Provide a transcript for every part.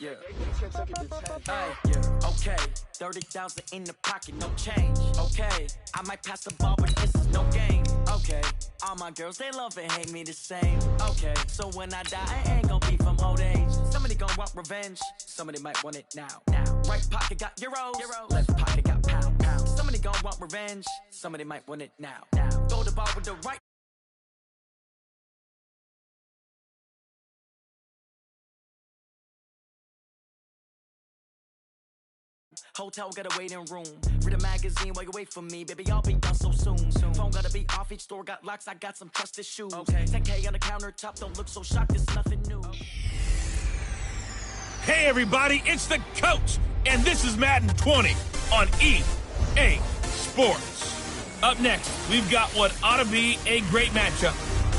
Yeah. Okay. 30,000 in the pocket, no change. Okay. I might pass the ball, but this is no game. Okay. All my girls, they love and hate me the same. Okay. So when I die, I ain't gonna be from old age. Somebody gonna want revenge. Somebody might want it now. Right pocket got euros. Left pocket got pounds. Somebody gonna want revenge. Somebody might want it now. Throw the ball with the right. Hotel got a waiting room. Read a magazine while you wait for me. Baby, I'll be done so soon. Phone gotta be off, each store got locks. I got some trusted shoes. Okay. 10K on the countertop, don't look so shocked, it's nothing new. Hey everybody, it's the coach, and this is Madden 20 on EA Sports. Up next, we've got what ought to be a great matchup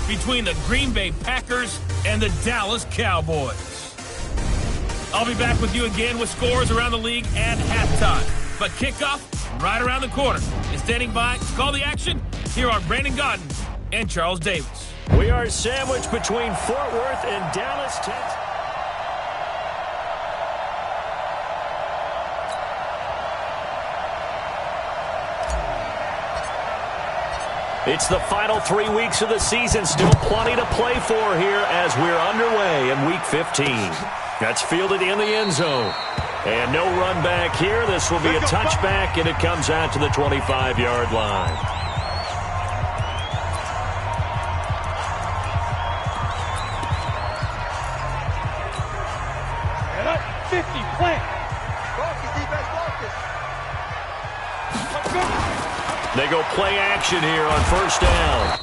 between the Green Bay Packers and the Dallas Cowboys. I'll be back with you again with scores around the league and halftime. But kickoff right around the corner. And standing by to call the action, here are Brandon Godden and Charles Davis. We are sandwiched between Fort Worth and Dallas, Texas. It's the final 3 weeks of the season. Still plenty to play for here as we're underway in Week 15. That's fielded in the end zone. And no run back here. This will be a touchback, and it comes out to the 25-yard line. And up 50, plant. They go play action here on first down.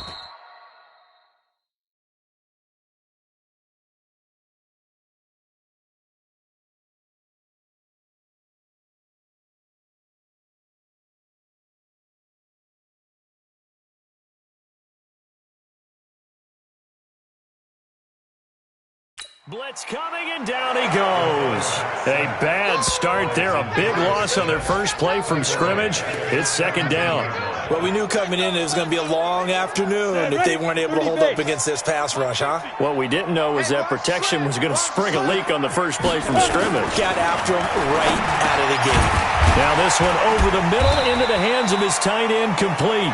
Blitz coming, and down he goes. A bad start there. A big loss on their first play from scrimmage. It's second down. Well, we knew coming in it was going to be a long afternoon if they weren't able to hold up against this pass rush, huh? What we didn't know was that protection was going to spring a leak on the first play from scrimmage. Got after him right out of the gate. Now this one over the middle into the hands of his tight end, complete.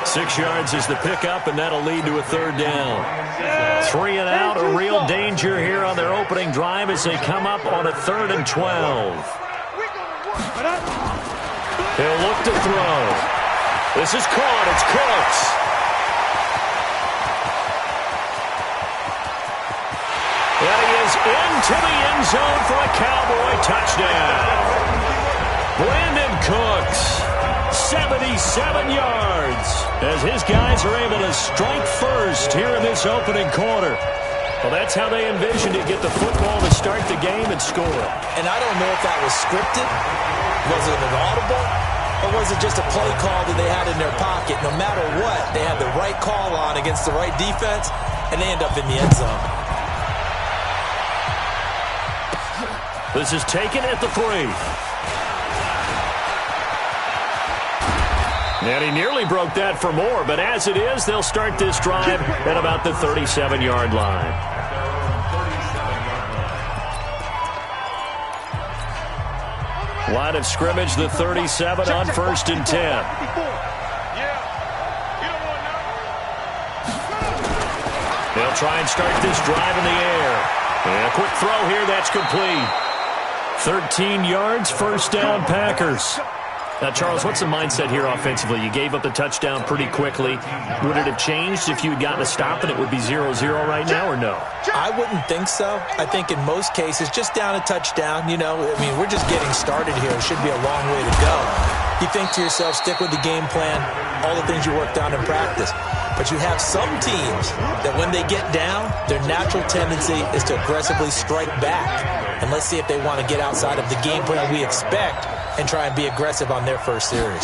6 yards is the pickup, and that'll lead to a third down. 3 and out, a real danger here on their opening drive as they come up on a 3rd and 12. He'll look to throw. This is caught. It's Cooks. And he is into the end zone for a Cowboy touchdown. Brandon Cooks, 77 yards, as his guys are able to strike first here in this opening quarter. Well, that's how they envisioned it, get the football to start the game and score. And I don't know if that was scripted. Was it an audible? Or was it just a play call that they had in their pocket? No matter what, they had the right call on against the right defense, and they end up in the end zone. This is taken at the 3. And he nearly broke that for more, but as it is, they'll start this drive at about the 37-yard line. Line of scrimmage, the 37 on 1st and 10. They'll try and start this drive in the air. And a quick throw here, that's complete. 13 yards, first down, Packers. Now, Charles, what's the mindset here offensively? You gave up the touchdown pretty quickly. Would it have changed if you had gotten a stop and it would be 0-0 right now, or no? I wouldn't think so. I think in most cases, just down a touchdown, you know, I mean, we're just getting started here. It should be a long way to go. You think to yourself, stick with the game plan, all the things you worked on in practice. But you have some teams that when they get down, their natural tendency is to aggressively strike back. And let's see if they want to get outside of the game plan we expect and try and be aggressive on their first series.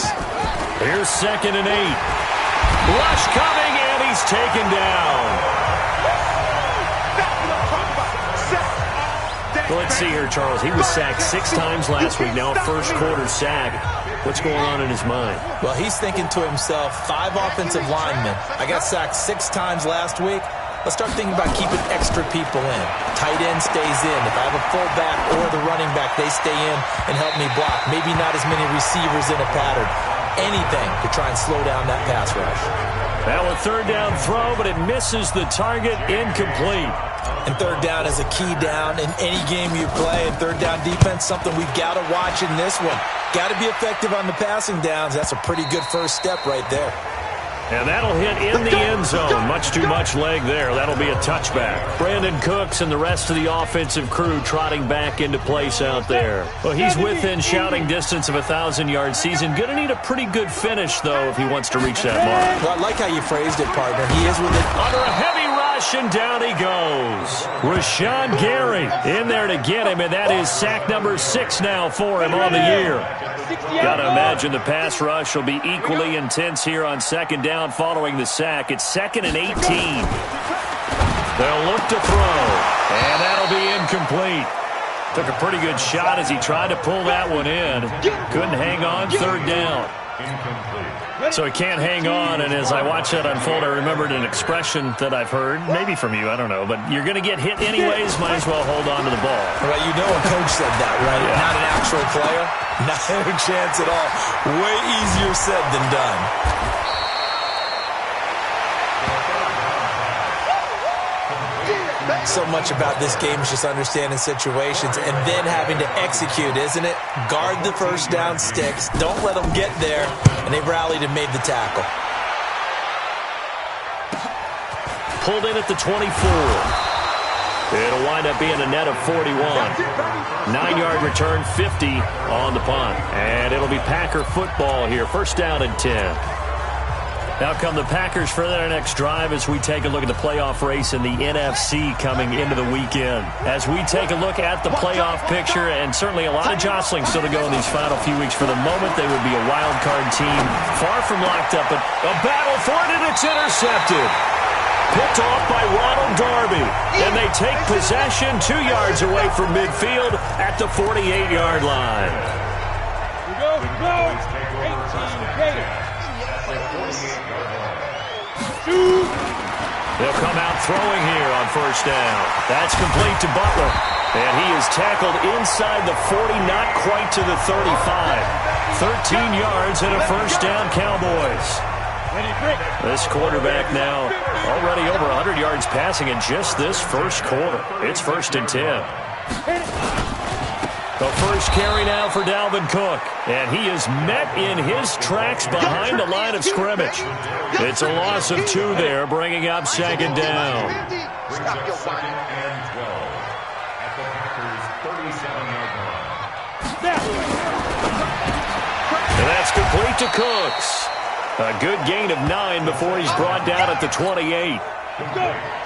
Here's 2nd and 8. Rush coming, and he's taken down. Well, let's see here, Charles. He was sacked 6 times last week. Now a first quarter sack. What's going on in his mind? Well, he's thinking to himself, 5 offensive linemen. I got sacked 6 times last week. let's start thinking about keeping extra people in. Tight end stays in. If I have a fullback or the running back, they stay in and help me block. Maybe not as many receivers in a pattern. Anything to try and slow down that pass rush. Now a third down throw, but it misses the target, incomplete. And third down is a key down in any game you play. And third down defense, something we've got to watch in this one. Got to be effective on the passing downs. That's a pretty good first step right there. And that'll hit in the end zone. Much too much leg there. That'll be a touchback. Brandon Cooks and the rest of the offensive crew trotting back into place out there. Well, he's within shouting distance of a 1,000-yard season. Going to need a pretty good finish, though, if he wants to reach that mark. Well, I like how you phrased it, partner. He is within... Under a heavy rush, and down he goes. Rashawn Gary in there to get him, and that is sack number 6 now for him on the year. Got to imagine the pass rush will be equally intense here on second down following the sack. It's 2nd and 18. They'll look to throw, and that'll be incomplete. Took a pretty good shot as he tried to pull that one in. Couldn't hang on, third down. So he can't hang on, and as I watch that unfold, I remembered an expression that I've heard, maybe from you, I don't know, but you're going to get hit anyways, might as well hold on to the ball. Well, you know a coach said that, right? Yeah. Not an actual player? Not a chance at all. Way easier said than done. So much about this game is just understanding situations and then having to execute, isn't it? Guard the first down sticks. Don't let them get there. And they rallied and made the tackle. Pulled in at the 24. It'll wind up being a net of 41. 9-yard return, 50 on the punt. And it'll be Packer football here. First down and 10. Now come the Packers for their next drive as we take a look at the playoff race in the NFC coming into the weekend. As we take a look at the playoff picture, and certainly a lot of jostling still to go in these final few weeks. For the moment, they would be a wild card team, far from locked up, but a battle for it, and it's intercepted. Picked off by Ronald Darby, and they take possession 2 yards away from midfield at the 48-yard line. Go, 18 Gators. They'll come out throwing here on first down. That's complete to Butler. And he is tackled inside the 40, not quite to the 35. 13 yards and a first down, Cowboys. This quarterback now already over 100 yards passing in just this first quarter. It's 1st and 10. The first carry now for Dalvin Cook, and he is met in his tracks behind the line of scrimmage. It's a loss of 2 there, bringing up 2nd down. And that's complete to Cooks. A good gain of 9 before he's brought down at the 28.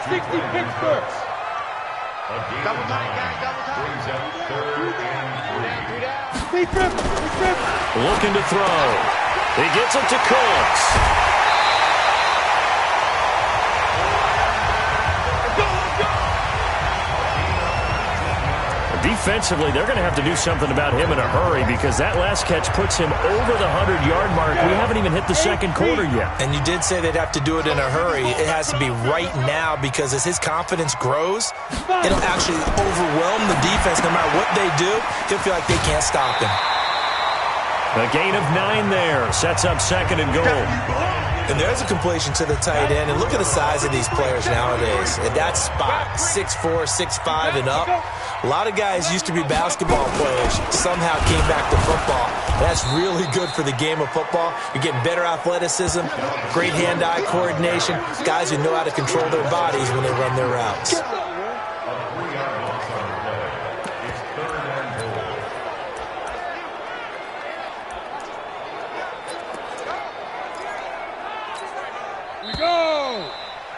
60 Pittsburgh. Double time, guys, double time. Brings up 3rd and 3. Looking to throw. He gets it to Cooks. Defensively, they're going to have to do something about him in a hurry because that last catch puts him over the 100-yard mark. We haven't even hit the second quarter yet. And you did say they'd have to do it in a hurry. It has to be right now because as his confidence grows, it'll actually overwhelm the defense. No matter what they do, he'll feel like they can't stop him. A gain of 9 there. Sets up 2nd and goal. And there's a completion to the tight end. And look at the size of these players nowadays. At that spot, 6'4", 6'5", and up. A lot of guys used to be basketball players, somehow came back to football. That's really good for the game of football. You're getting better athleticism, great hand-eye coordination, guys who know how to control their bodies when they run their routes. Go!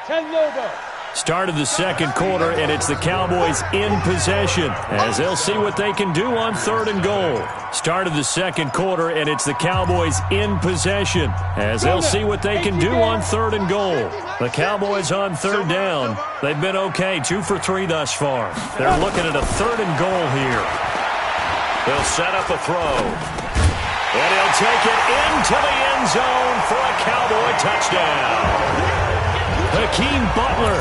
10 Lobo. Start of the second quarter, and it's the Cowboys in possession as they'll see what they can do on 3rd and goal. Start of the second quarter, and it's the Cowboys in possession as they'll see what they can do on 3rd and goal. The Cowboys on 3rd down. They've been okay, 2 for 3 thus far. They're looking at a 3rd and goal here. They'll set up a throw. And he'll take it into the end zone for a Cowboy touchdown. Hakeem Butler,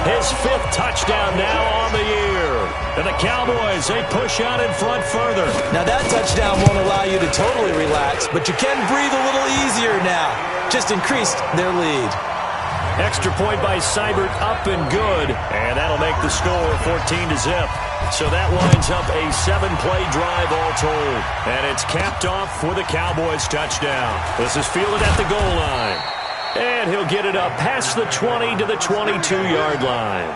his 5th touchdown now on the year. And the Cowboys, they push out in front further. Now that touchdown won't allow you to totally relax, but you can breathe a little easier now. Just increased their lead. Extra point by Seibert, up and good. And that'll make the score 14-0. So that winds up a 7-play drive all told. And it's capped off with a Cowboys touchdown. This is fielded at the goal line. And he'll get it up past the 20 to the 22-yard line.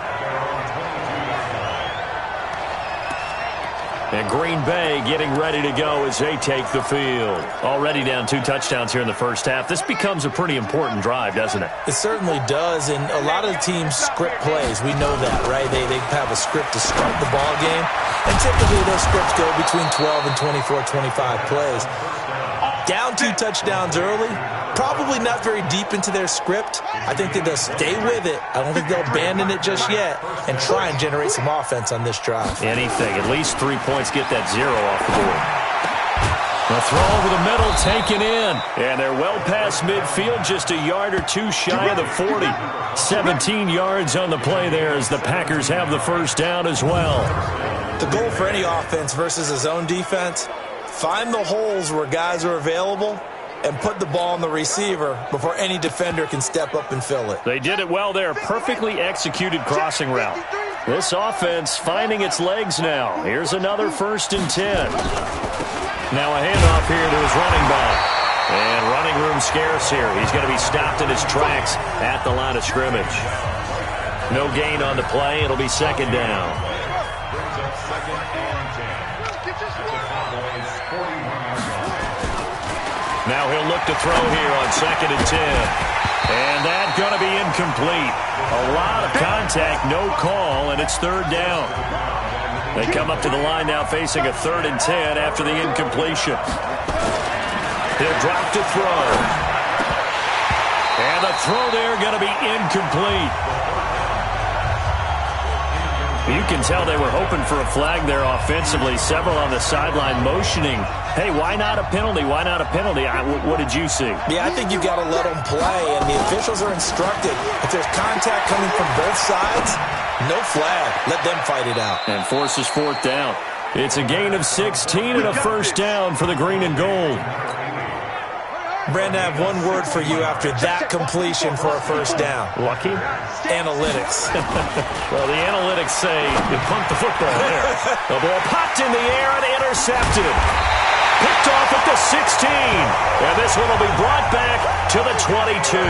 And Green Bay getting ready to go as they take the field. Already down 2 touchdowns here in the first half. This becomes a pretty important drive, doesn't it? It certainly does, and a lot of the teams script plays. We know that, right? They have a script to start the ball game, and typically those scripts go between 12 and 24, 25 plays. Down 2 touchdowns early, probably not very deep into their script. I think that they'll stay with it. I don't think they'll abandon it just yet and try and generate some offense on this drive. Anything. At least 3 points, get that 0 off the board. The throw over the middle, taken in. And they're well past midfield, just a yard or 2 shy of the 40. 17 yards on the play there as the Packers have the first down as well. The goal for any offense versus a zone defense, find the holes where guys are available and put the ball on the receiver before any defender can step up and fill it. They did it well there. Perfectly executed crossing route. This offense finding its legs now. Here's another 1st and 10. Now a handoff here to his running back. And running room scarce here. He's going to be stopped in his tracks at the line of scrimmage. No gain on the play. It'll be 2nd down. Now he'll look to throw here on 2nd and 10. And that's going to be incomplete. A lot of contact, no call, and it's 3rd down. They come up to the line now facing a 3rd and 10 after the incompletion. He'll drop to throw. And the throw there going to be incomplete. You can tell they were hoping for a flag there offensively. Several on the sideline motioning. Hey, why not a penalty? Why not a penalty? What did you see? Yeah, I think you got to let them play, and the officials are instructed. If there's contact coming from both sides, no flag. Let them fight it out. And forces 4th down. It's a gain of 16 and a 1st down for the green and gold. Brandon, I have one word for you after that completion for a 1st down. Lucky? Analytics. Well, the analytics say you pumped the football there. The ball popped in the air and intercepted. Picked off at the 16. And this one will be brought back to the 22.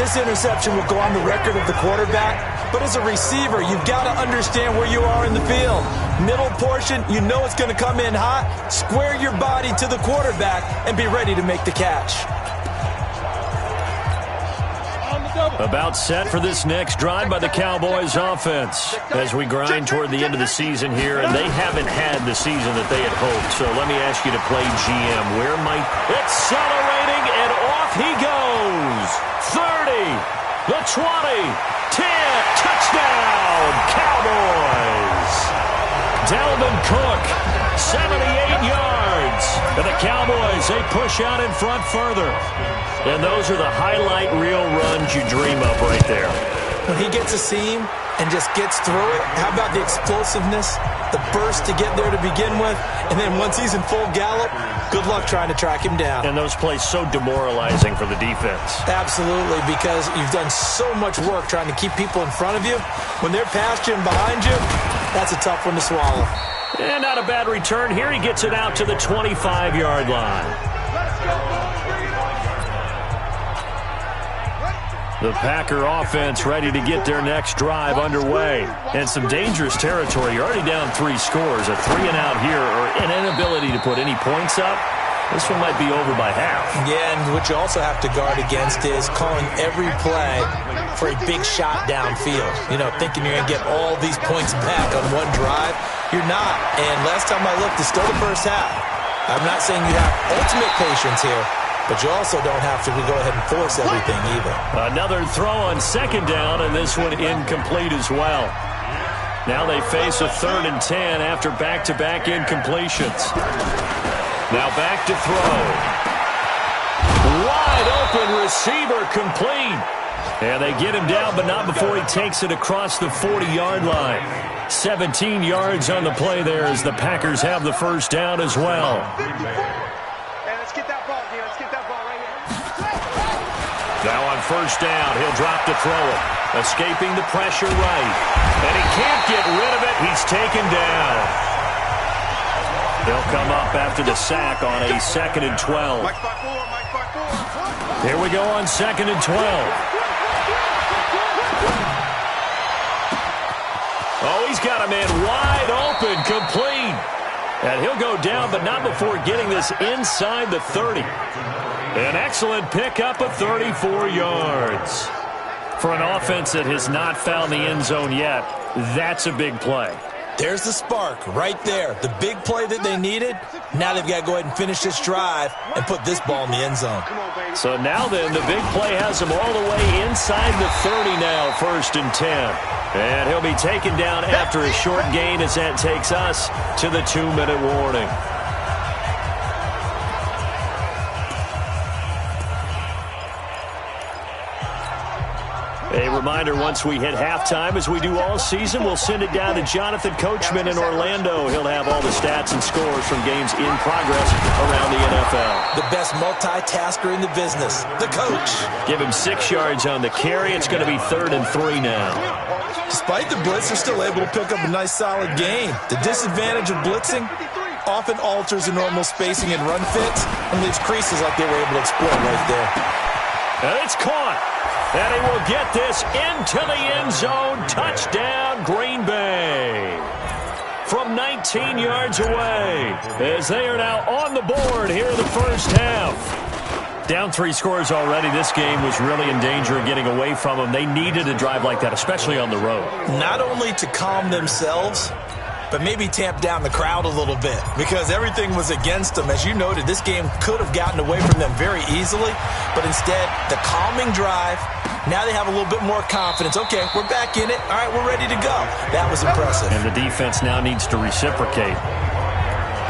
This interception will go on the record of the quarterback, but as a receiver, you've got to understand where you are in the field. Middle portion, you know it's going to come in hot. Square your body to the quarterback and be ready to make the catch. About set for this next drive by the Cowboys offense as we grind toward the end of the season here, and they haven't had the season that they had hoped. So let me ask you to play GM. Where might... Accelerating, and off he goes. 30, the 20, 10, touchdown, Cowboys. Dalvin Cook, 78 yards. And the Cowboys, they push out in front further. And those are the highlight reel runs you dream of right there. When he gets a seam and just gets through it, how about the explosiveness, the burst to get there to begin with, and then once he's in full gallop, good luck trying to track him down. And those plays so demoralizing for the defense. Absolutely, because you've done so much work trying to keep people in front of you. When they're past you and behind you, that's a tough one to swallow. And not a bad return here. He gets it out to the 25-yard line. The Packer offense ready to get their next drive underway. And some dangerous territory. You're already down 3 scores. A 3-and-out here, or an inability to put any points up. This one might be over by half. Yeah, and what you also have to guard against is calling every play for a big shot downfield. You know, thinking you're going to get all these points back on one drive. You're not. And last time I looked, it's still the first half. I'm not saying you have ultimate patience here, but you also don't have to go ahead and force everything either. Another throw on 2nd down, and this one incomplete as well. Now they face a 3rd and 10 after back-to-back incompletions. Now back to throw. Wide open receiver complete. And they get him down, but not before he takes it across the 40-yard line. 17 yards on the play there as the Packers have the first down as well. Let's get that ball, Let's get that ball right here. Now on first down, he'll drop to throw it. Escaping the pressure right. And he can't get rid of it. He's taken down. They'll come up after the sack on a 2nd and 12. Here we go on 2nd and 12. Oh, he's got a man wide open, complete. And he'll go down, but not before getting this inside the 30. An excellent pickup of 34 yards. For an offense that has not found the end zone yet, that's a big play. There's the spark right there. The big play that they needed. Now they've got to go ahead and finish this drive and put this ball in the end zone. So now then, the big play has him all the way inside the 30 now, 1st and 10. And he'll be taken down after a short gain as that takes us to the 2-minute warning. A reminder, once we hit halftime, as we do all season, we'll send it down to Jonathan Coachman in Orlando. He'll have all the stats and scores from games in progress around the NFL. The best multitasker in the business, the coach. Give him 6 yards on the carry. It's going to be 3rd and 3 now. Despite the blitz, they're still able to pick up a nice, solid gain. The disadvantage of blitzing often alters the normal spacing and run fits and leaves creases like they were able to exploit right there. And it's caught. And he will get this into the end zone. Touchdown, Green Bay. From 19 yards away, as they are now on the board here in the first half. Down 3 scores already. This game was really in danger of getting away from them. They needed a drive like that, especially on the road. Not only to calm themselves, but maybe tamp down the crowd a little bit because everything was against them. As you noted, this game could have gotten away from them very easily, but instead, the calming drive, now they have a little bit more confidence. Okay, we're back in it. All right, we're ready to go. That was impressive. And the defense now needs to reciprocate.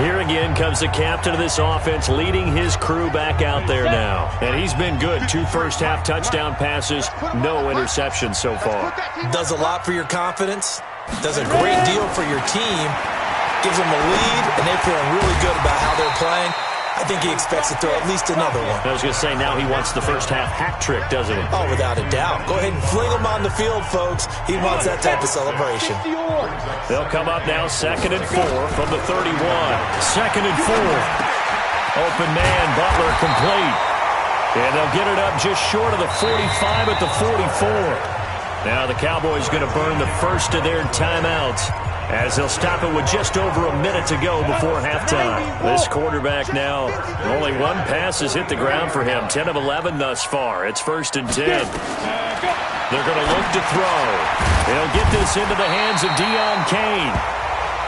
Here again comes the captain of this offense leading his crew back out there now. And he's been good. 2 first-half touchdown passes, no interceptions so far. Does a lot for your confidence. Does a great deal for your team. Gives them a lead, and they're feeling really good about how they're playing. I think he expects to throw at least another one. I was going to say, now he wants the first-half hat trick, doesn't he? Oh, without a doubt. Go ahead and fling him on the field, folks. He wants that type of celebration. They'll come up now 2nd and 4 from the 31. 2nd and 4. Open man, Butler complete. And they'll get it up just short of the 45 at the 44. Now the Cowboys going to burn the first of their timeouts as they'll stop it with just over a minute to go before halftime. This quarterback now, only 1 pass has hit the ground for him. 10 of 11 thus far. It's 1st and 10. They're going to look to throw. They'll get this into the hands of Deon Cain.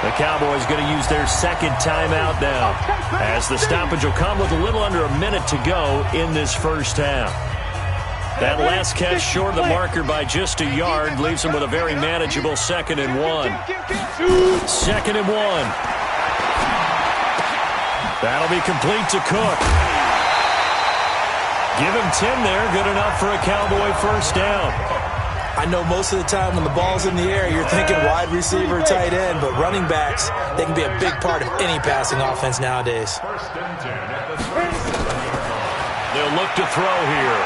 The Cowboys going to use their 2nd timeout now as the stoppage will come with a little under a minute to go in this first half. That last catch short of the marker by just a yard leaves him with a very manageable 2nd and 1. 2nd and 1. That'll be complete to Cook. Give him 10 there. Good enough for a Cowboy first down. I know most of the time when the ball's in the air, you're thinking wide receiver, tight end, but running backs, they can be a big part of any passing offense nowadays. They'll look to throw here.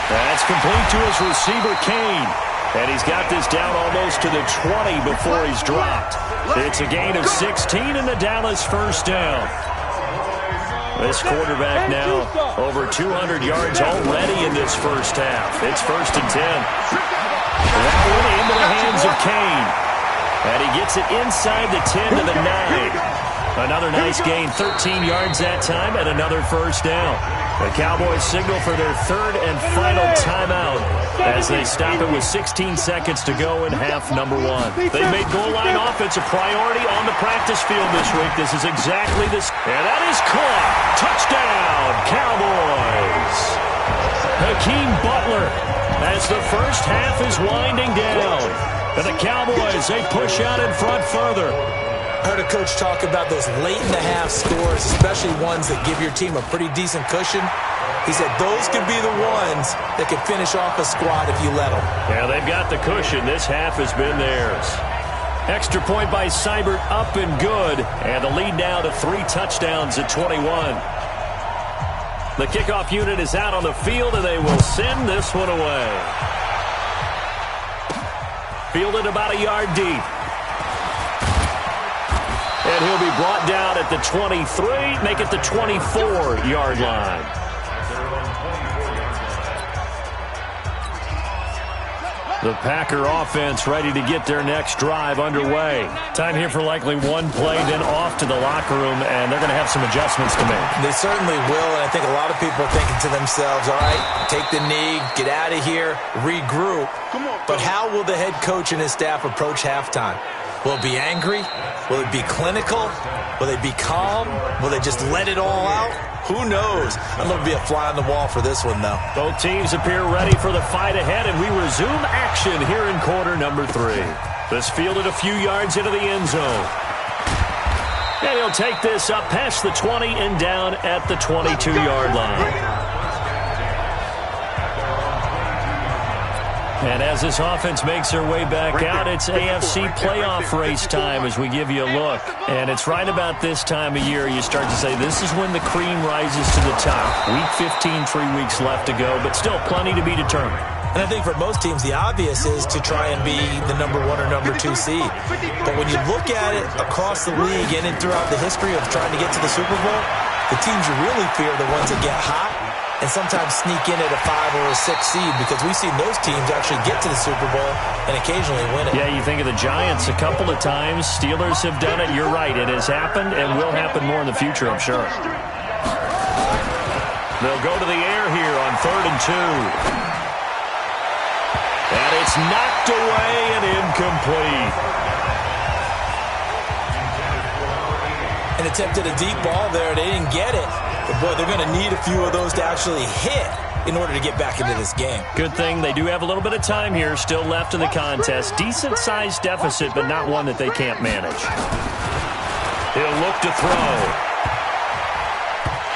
That's complete to his receiver, Kane. And he's got this down almost to the 20 before he's dropped. It's a gain of 16 in the Dallas first down. This quarterback now over 200 yards already in this first half. It's 1st and 10. That one into the hands of Kane. And he gets it inside the 10 to the 9. Another nice gain, 13 yards that time, and another first down. The Cowboys signal for their 3rd and final timeout as they stop it with 16 seconds to go in half number 1. They've made goal line offense a priority on the practice field this week. This is exactly this. And that is caught. Touchdown, Cowboys. Hakeem Butler as the first half is winding down. And the Cowboys, they push out in front further. I heard a coach talk about those late-in-the-half scores, especially ones that give your team a pretty decent cushion. He said those could be the ones that could finish off a squad if you let them. Yeah, they've got the cushion. This half has been theirs. Extra point by Seibert, up and good. And the lead now to 3 touchdowns at 21. The kickoff unit is out on the field, and they will send this one away. Fielded about a yard deep. And he'll be brought down at the 23, make it the 24-yard line. The Packer offense ready to get their next drive underway. Time here for likely one play, then off to the locker room, and they're going to have some adjustments to make. They certainly will, and I think a lot of people are thinking to themselves, all right, take the knee, get out of here, regroup. But how will the head coach and his staff approach halftime? Will it be angry? Will it be clinical? Will they be calm? Will they just let it all out? Who knows? I'd love to be a fly on the wall for this one, though. Both teams appear ready for the fight ahead, and we resume action here in quarter number 3. This fielded a few yards into the end zone. And he'll take this up past the 20 and down at the 22-yard line. And as this offense makes their way back out, it's AFC playoff race time as we give you a look. And it's right about this time of year you start to say this is when the cream rises to the top. Week 15, 3 weeks left to go, but still plenty to be determined. And I think for most teams, the obvious is to try and be the number 1 or number 2 seed. But when you look at it across the league and throughout the history of trying to get to the Super Bowl, the teams you really fear are the ones that get hot and sometimes sneak in at a 5 or a 6 seed, because we've seen those teams actually get to the Super Bowl and occasionally win it. Yeah, you think of the Giants a couple of times. Steelers have done it. You're right. It has happened and will happen more in the future, I'm sure. They'll go to the air here on 3rd and 2. And it's knocked away and incomplete. And attempted a deep ball there. They didn't get it. But, boy, they're going to need a few of those to actually hit in order to get back into this game. Good thing they do have a little bit of time here still left in the contest. Decent-sized deficit, but not one that they can't manage. He'll look to throw.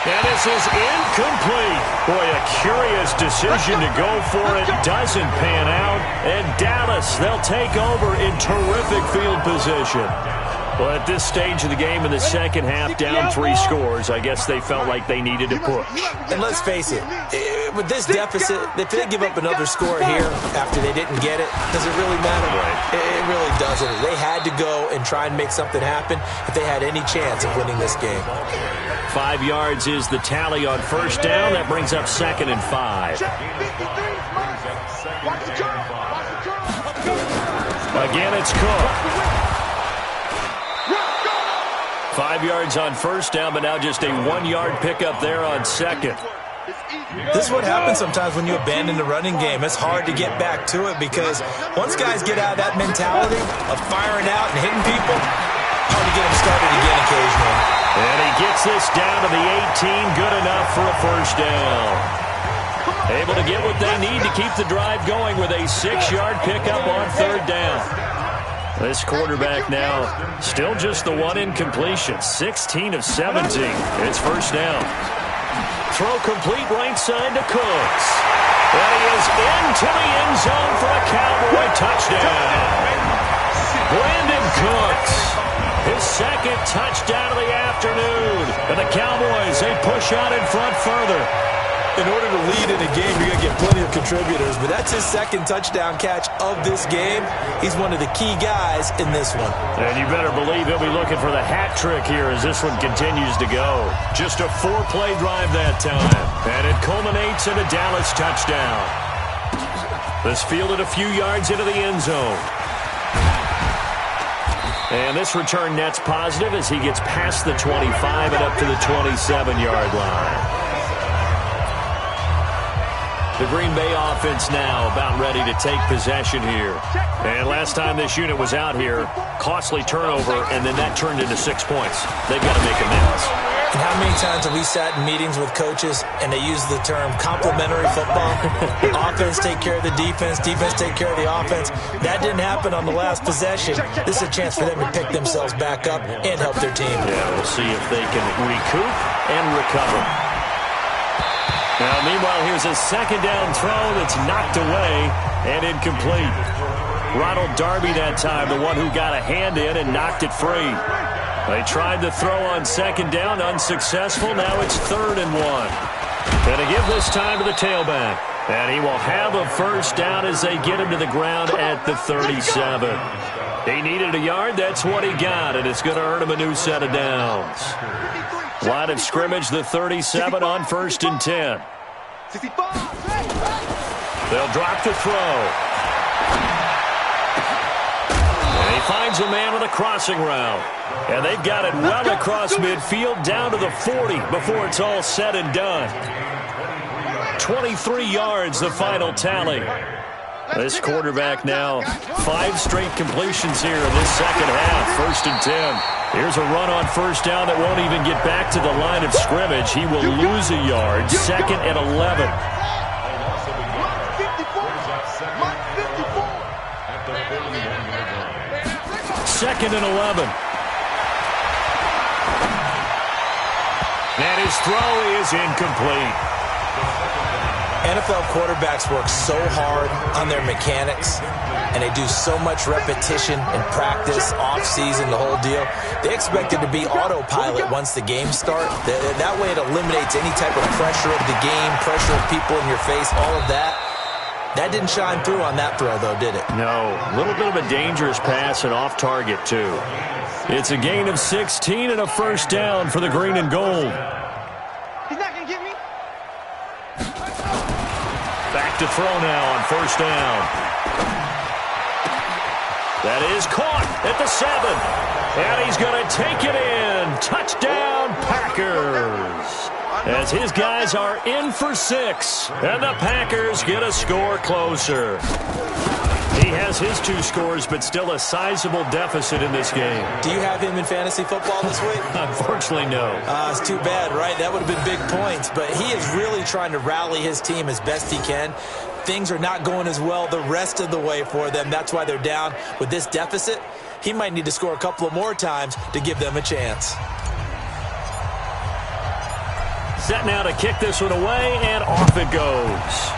And this is incomplete. Boy, a curious decision to go for it. Doesn't pan out. And Dallas, they'll take over in terrific field position. Well, at this stage of the game in the second half, down 3 scores, I guess they felt like they needed to push. And let's face it, with this deficit, if they give up another score here after they didn't get it, does it really matter? Right. It really doesn't. They had to go and try and make something happen if they had any chance of winning this game. 5 yards is the tally on first down. That brings up 2nd and 5. Again, it's Cook. 5 yards on first down, but now just a 1-yard pickup there on 2nd. This is what happens sometimes when you abandon the running game. It's hard to get back to it because once guys get out of that mentality of firing out and hitting people, hard to get them started again occasionally. And he gets this down to the 18, good enough for a first down. Able to get what they need to keep the drive going with a 6-yard pickup on 3rd down. This quarterback now still just the 1 incompletion. 16 of 17. It's first down. Throw complete right side to Cooks. And he is into the end zone for a Cowboy touchdown. Brandon Cooks, his 2nd touchdown of the afternoon. And the Cowboys, they push out in front further. In order to lead in a game, you're going to get plenty of contributors, but that's his 2nd touchdown catch of this game. He's one of the key guys in this one. And you better believe he'll be looking for the hat trick here as this one continues to go. Just a 4-play drive that time, and it culminates in a Dallas touchdown. This fielded a few yards into the end zone. And this return net's positive as he gets past the 25 and up to the 27-yard line. The Green Bay offense now about ready to take possession here. And last time this unit was out here, costly turnover, and then that turned into 6 points. They've got to make amends. And how many times have we sat in meetings with coaches and they use the term complementary football? Offense take care of the defense, defense take care of the offense. That didn't happen on the last possession. This is a chance for them to pick themselves back up and help their team. Yeah, we'll see if they can recoup and recover. Now, meanwhile, here's a second down throw that's knocked away and incomplete. Ronald Darby that time, the one who got a hand in and knocked it free. They tried to throw on second down, unsuccessful. Now it's 3rd and 1. Going to give this time to the tailback. And he will have a first down as they get him to the ground at the 37. He needed a yard. That's what he got, and it's going to earn him a new set of downs. Line of scrimmage, the 37 on 1st and 10. They'll drop to throw. And he finds a man with a crossing route. And they've got it well across midfield down to the 40 before it's all said and done. 23 yards, the final tally. This quarterback now 5 straight completions here in this second half. 1st and 10. Here's a run on first down that won't even get back to the line of scrimmage. He will lose a yard. 2nd and 11. Second and 11. And his throw is incomplete. NFL quarterbacks work so hard on their mechanics, and they do so much repetition in practice, off-season, the whole deal. They expect it to be autopilot once the games start. That way it eliminates any type of pressure of the game, pressure of people in your face, all of that. That didn't shine through on that throw, though, did it? No. A little bit of a dangerous pass and off target, too. It's a gain of 16 and a first down for the green and gold. He's not going to get me. Back to throw now on first down. That is caught at the 7. And he's going to take it in. Touchdown, Packers. As his guys are in for 6. And the Packers get a score closer. He has his 2 scores, but still a sizable deficit in this game. Do you have him in fantasy football this week? Unfortunately, no. It's too bad, right? That would have been big points. But he is really trying to rally his team as best he can. Things are not going as well the rest of the way for them. That's why they're down with this deficit. He might need to score a couple of more times to give them a chance. Set now to kick this one away, and off it goes.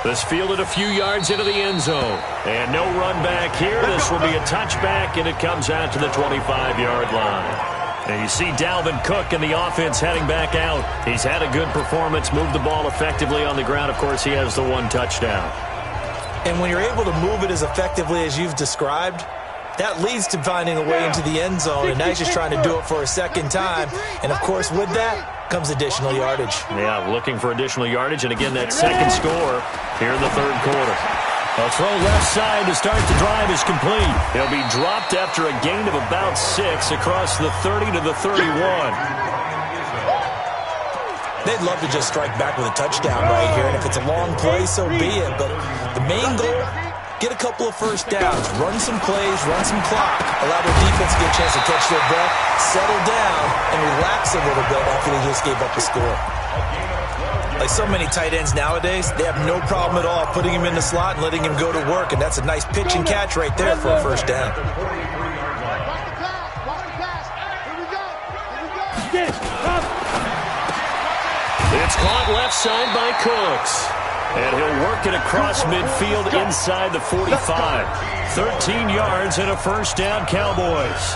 This fielded a few yards into the end zone. And no run back here. This will be a touchback, and it comes out to the 25-yard line. And you see Dalvin Cook and the offense heading back out. He's had a good performance, moved the ball effectively on the ground. Of course, he has the 1 touchdown. And when you're able to move it as effectively as you've described, that leads to finding a way into the end zone, and now he's just trying to do it for a second time. And, of course, with that comes additional yardage. Yeah, looking for additional yardage, and again, that second score here in the 3rd quarter. A throw left side to start the drive is complete. He'll be dropped after a gain of about 6 across the 30 to the 31. They'd love to just strike back with a touchdown right here, and if it's a long play, so be it. But the main goal, get a couple of first downs, run some plays, run some clock, allow their defense to get a chance to catch their breath, settle down, and relax a little bit after they just gave up a score. Like so many tight ends nowadays, they have no problem at all putting him in the slot and letting him go to work, and that's a nice pitch and catch right there for a first down. It's caught left side by Cooks. And he'll work it across midfield inside the 45. 13 yards and a first down, Cowboys.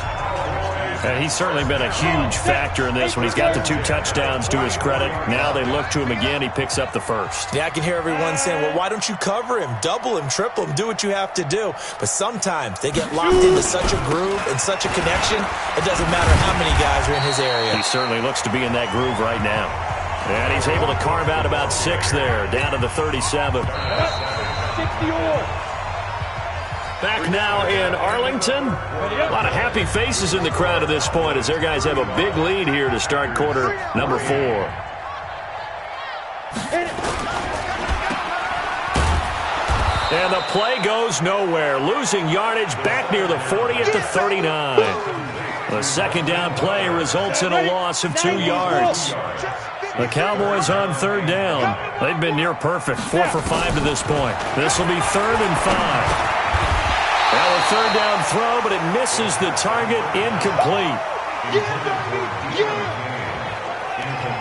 And he's certainly been a huge factor in this when he's got the 2 touchdowns to his credit. Now they look to him again. He picks up the first. Yeah, I can hear everyone saying, well, why don't you cover him, double him, triple him, do what you have to do. But sometimes they get locked into such a groove and such a connection, it doesn't matter how many guys are in his area. He certainly looks to be in that groove right now. And he's able to carve out about 6 there, down to the 37. Back now in Arlington. A lot of happy faces in the crowd at this point as their guys have a big lead here to start quarter number 4. And the play goes nowhere. Losing yardage back near the 40 at the 39. The second down play results in a loss of 2 yards. The Cowboys on 3rd down. They've been near perfect, 4 for 5 to this point. This will be 3rd and 5. Now a 3rd down throw, but it misses the target, incomplete.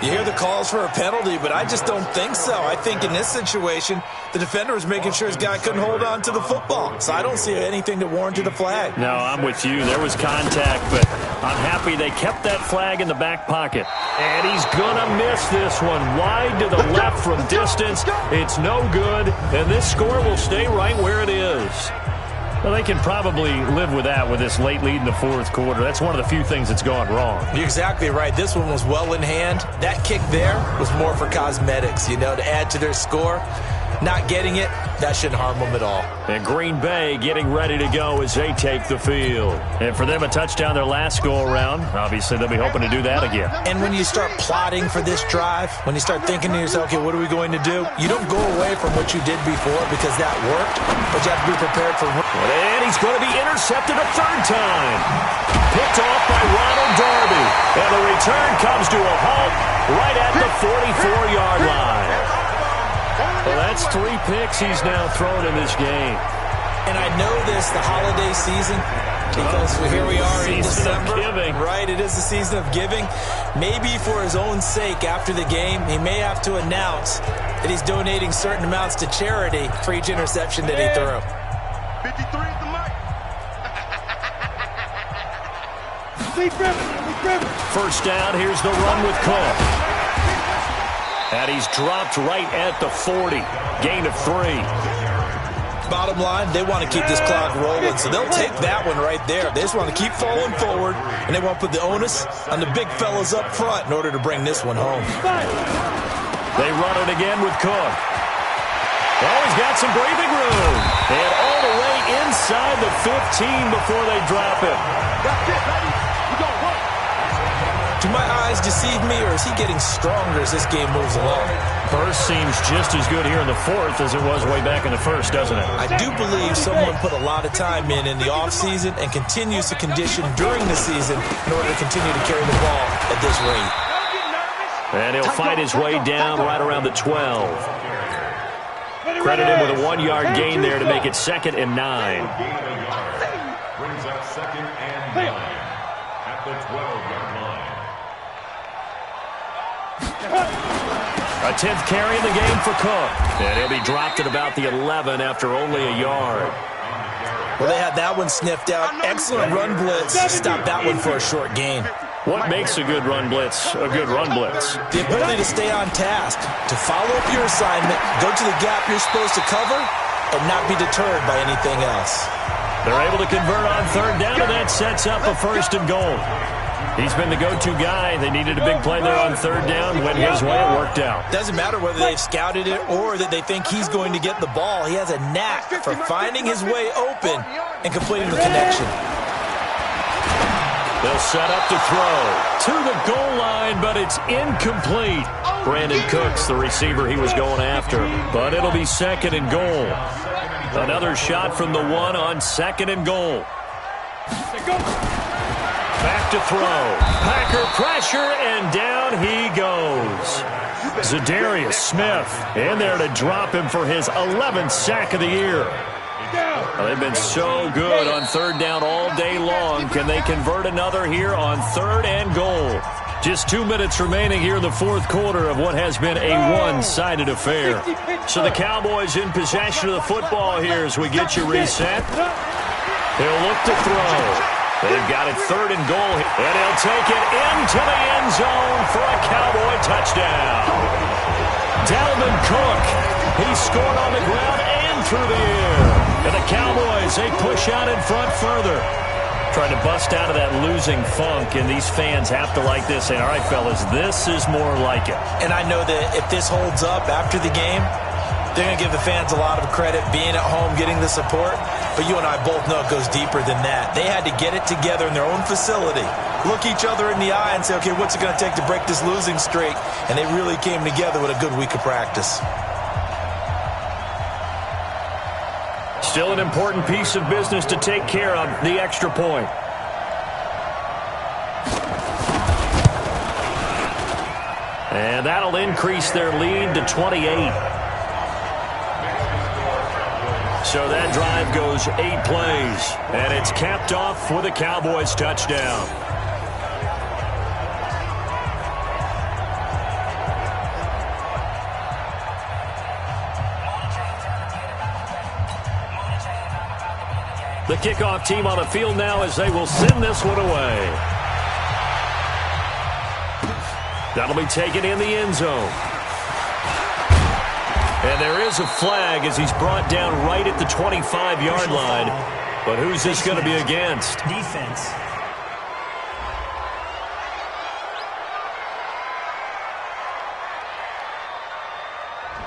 You hear the calls for a penalty, but I just don't think so. I think in this situation, the defender was making sure his guy couldn't hold on to the football. So I don't see anything that warranted a flag. No, I'm with you. There was contact, but I'm happy they kept that flag in the back pocket. And he's going to miss this one. Wide to the left from distance. It's no good, and this score will stay right where it is. Well, they can probably live with that with this late lead in the fourth quarter. That's one of the few things that's gone wrong. You're exactly right. This one was well in hand. That kick there was more for cosmetics, to add to their score. Not getting it, that shouldn't harm them at all. And Green Bay getting ready to go as they take the field. And for them, a touchdown their last go-around. Obviously, they'll be hoping to do that again. And when you start plotting for this drive, when you start thinking to yourself, okay, what are we going to do? You don't go away from what you did before because that worked, but you have to be prepared for it. And he's going to be intercepted a third time. Picked off by Ronald Darby. And the return comes to a halt right at the 44-yard line. Well, that's 3 picks he's now thrown in this game. And I know this, the holiday season, because here we are in December. Giving. Right, it is the season of giving. Maybe for his own sake after the game, he may have to announce that he's donating certain amounts to charity for each interception that he threw. 53 at the mic. First down, here's the run with Cook. And he's dropped right at the 40. Gain of 3. Bottom line, they want to keep this clock rolling, so they'll take that one right there. They just want to keep falling forward, and they want to put the onus on the big fellas up front in order to bring this one home. They run it again with Cook. Oh, he's got some breathing room. And all the way inside the 15 before they drop it. That's it, baby. We gonna work. Do my eyes deceive me, or is he getting stronger as this game moves along? First seems just as good here in the fourth as it was way back in the first, doesn't it? I do believe someone put a lot of time in the offseason and continues to condition during the season in order to continue to carry the ball at this rate. And he'll fight his way down right around the 12. Credit him with a 1-yard gain there to make it 2nd and 9. Brings up 2nd and 9 at the 12-yard line. A 10th carry in the game for Cook. And he'll be dropped at about the 11 after only a yard. Well, they had that one sniffed out. Excellent run blitz. Stop that one for a short gain. What makes a good run blitz a good run blitz? The ability to stay on task, to follow up your assignment, go to the gap you're supposed to cover, and not be deterred by anything else. They're able to convert on 3rd down, and that sets up a 1st and goal. He's been the go-to guy. They needed a big play there on 3rd down. Went his way, it worked out. Doesn't matter whether they've scouted it or that they think he's going to get the ball. He has a knack for finding his way open and completing the connection. They'll set up to throw to the goal line, but it's incomplete. Brandon Cooks, the receiver he was going after. But it'll be 2nd and goal. Another shot from the 1 on 2nd and goal. Back to throw. Packer pressure, and down he goes. Zadarius Smith in there to drop him for his 11th sack of the year. Well, they've been so good on 3rd down all day long. Can they convert another here on 3rd and goal? Just 2 minutes remaining here in the fourth quarter of what has been a one-sided affair. So the Cowboys in possession of the football here as we get you reset. He'll look to throw. They've got it 3rd and goal, and he'll take it into the end zone for a Cowboy touchdown. Dalvin Cook, he scored on the ground and through the air. And the Cowboys, they push out in front further. Trying to bust out of that losing funk, and these fans have to like this. Saying, all right, fellas, this is more like it. And I know that if this holds up after the game, they're going to give the fans a lot of credit being at home, getting the support. But you and I both know it goes deeper than that. They had to get it together in their own facility, look each other in the eye and say, okay, what's it going to take to break this losing streak? And they really came together with a good week of practice. Still an important piece of business to take care of, the extra point. And that'll increase their lead to 28. So that drive goes 8 plays, and it's capped off with a Cowboys touchdown. The kickoff team on the field now as they will send this one away. That'll be taken in the end zone. And there is a flag as he's brought down right at the 25-yard line. But who's this going to be against? Defense.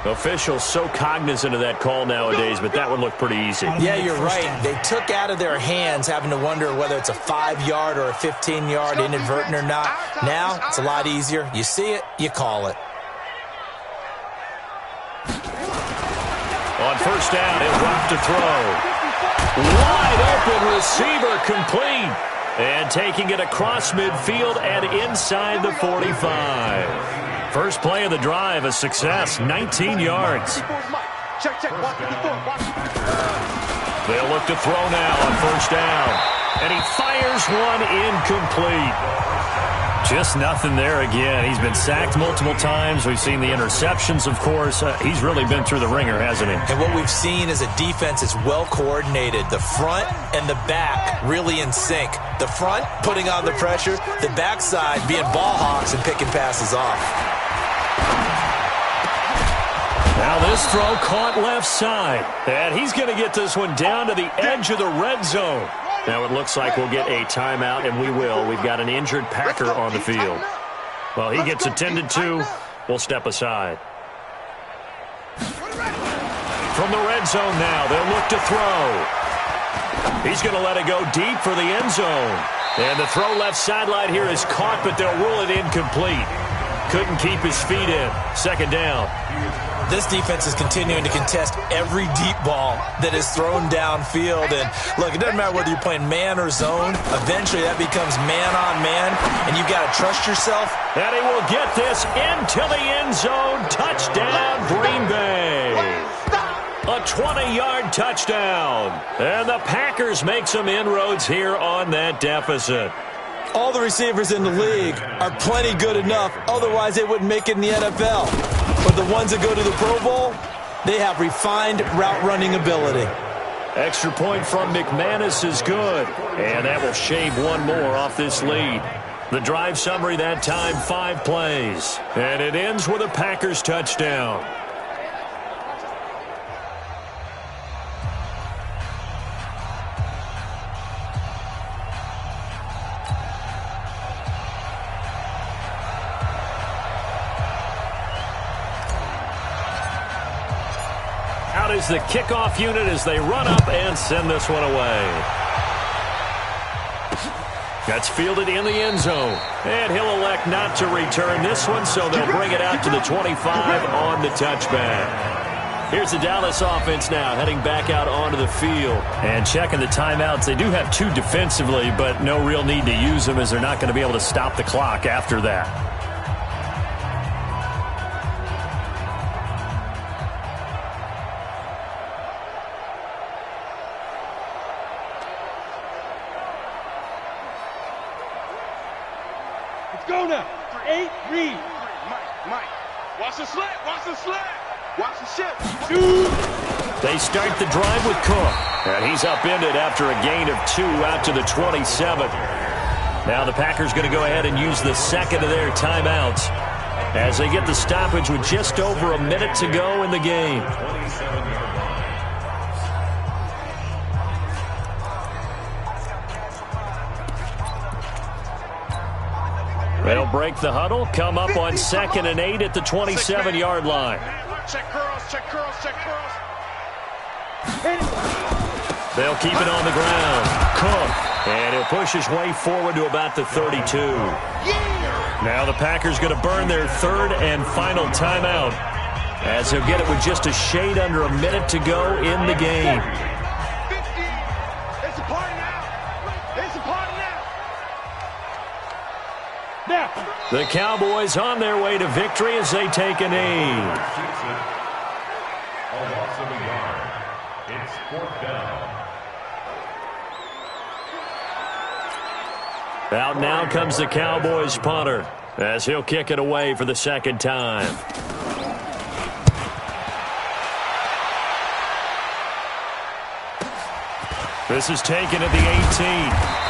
Officials so cognizant of that call nowadays, but that would look pretty easy. Yeah, you're right. They took out of their hands having to wonder whether it's a 5-yard or a 15-yard inadvertent or not. Now, it's a lot easier. You see it, you call it. On first down, he'll drop to throw. Wide open receiver complete. And taking it across midfield and inside the 45. First play of the drive, a success, 19 yards. They'll look to throw now on first down. And he fires one incomplete. Just nothing there again. He's been sacked multiple times. We've seen the interceptions, of course. He's really been through the ringer, hasn't he? And what we've seen is a defense is well coordinated. The front and the back really in sync. The front putting on the pressure, the backside being ball hawks and picking passes off. Now this throw caught left side. And he's going to get this one down to the edge of the red zone. Now it looks like we'll get a timeout, and we will. We've got an injured Packer on the field. Well, he gets attended to. We'll step aside. From the red zone now, they'll look to throw. He's going to let it go deep for the end zone. And the throw left sideline here is caught, but they'll rule it incomplete. Couldn't keep his feet in. Second down. This defense is continuing to contest every deep ball that is thrown downfield. And, look, it doesn't matter whether you're playing man or zone. Eventually, that becomes man-on-man, and you've got to trust yourself. And he will get this into the end zone. Touchdown, Green Bay. A 20-yard touchdown. And the Packers make some inroads here on that deficit. All the receivers in the league are plenty good enough. Otherwise, they wouldn't make it in the NFL. But the ones that go to the Pro Bowl, they have refined route running ability. Extra point from McManus is good. And that will shave one more off this lead. The drive summary that time, 5 plays. And it ends with a Packers touchdown. Out is the kickoff unit as they run up and send this one away. That's fielded in the end zone. And he'll elect not to return this one, so they'll bring it out to the 25 on the touchback. Here's the Dallas offense now, heading back out onto the field. And checking the timeouts. They do have 2 defensively, but no real need to use them as they're not going to be able to stop the clock after that. Go now. 8, read. Mike. Watch the slant. Watch the slant. Watch the shift. 2. They start the drive with Cook. And he's upended after a gain of 2 out to the 27. Now the Packers going to go ahead and use the second of their timeouts as they get the stoppage with just over a minute to go in the game. They'll break the huddle, come up on 2nd and 8 at the 27-yard line. Check curls, check curls, check curls. They'll keep it on the ground. Cook, and he'll push his way forward to about the 32. Now the Packers going to burn their 3rd and final timeout as he'll get it with just a shade under a minute to go in the game. It's a party now. It's a party now. The Cowboys on their way to victory as they take a knee. A loss of a yard. It's 4th down. Out now comes the Cowboys punter as he'll kick it away for the 2nd time. This is taken at the 18.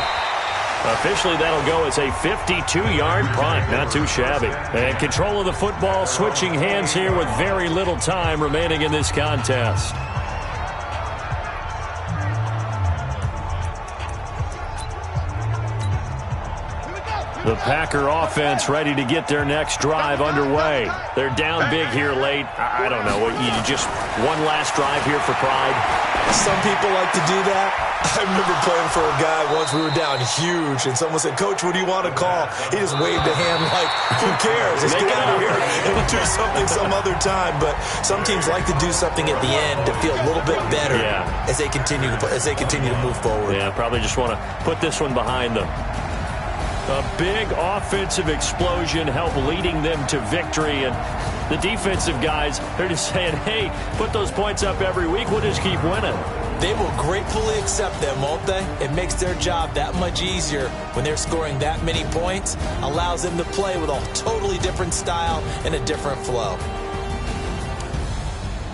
Officially, that'll go as a 52-yard punt. Not too shabby. And control of the football switching hands here with very little time remaining in this contest. The Packer offense ready to get their next drive underway. They're down big here late. I don't know. You just one last drive here for pride? Some people like to do that. I remember playing for a guy once. We were down huge, and someone said, "Coach, what do you want to call?" He just waved a hand like, "Who cares? Let's get out of here and we'll do something some other time." But some teams like to do something at the end to feel a little bit better as they continue to move forward. Yeah, probably just want to put this one behind them. A big offensive explosion helped leading them to victory, and the defensive guys, they're just saying, hey, put those points up every week, we'll just keep winning. They will gratefully accept them, won't they? It makes their job that much easier when they're scoring that many points, allows them to play with a totally different style and a different flow.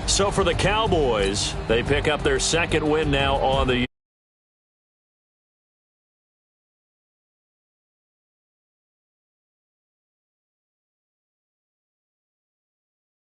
So for the Cowboys, they pick up their second win now on the